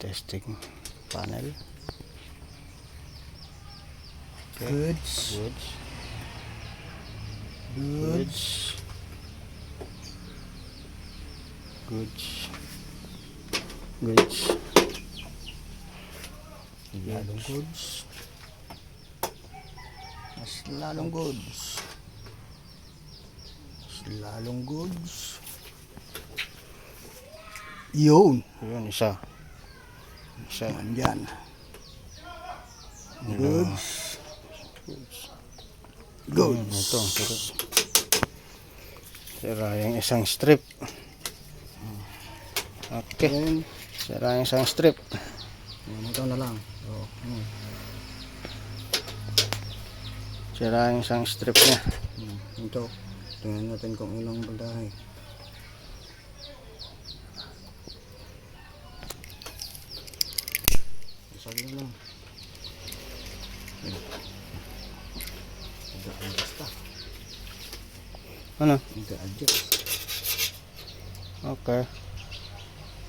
testing panel. Okay. Goods. Lalong goods. Lalong goods. Yun. Yun, isa. Nandyan. Goods. Goods. Ito. Sira yung isang strip. Okay. Sira yung isang strip. Ito na lang. Sira yung isang strip niya. Ito. Tingnan natin kung ilang baldahe. Isag na lang. Basta. Ano? Nag-adjust. Okay.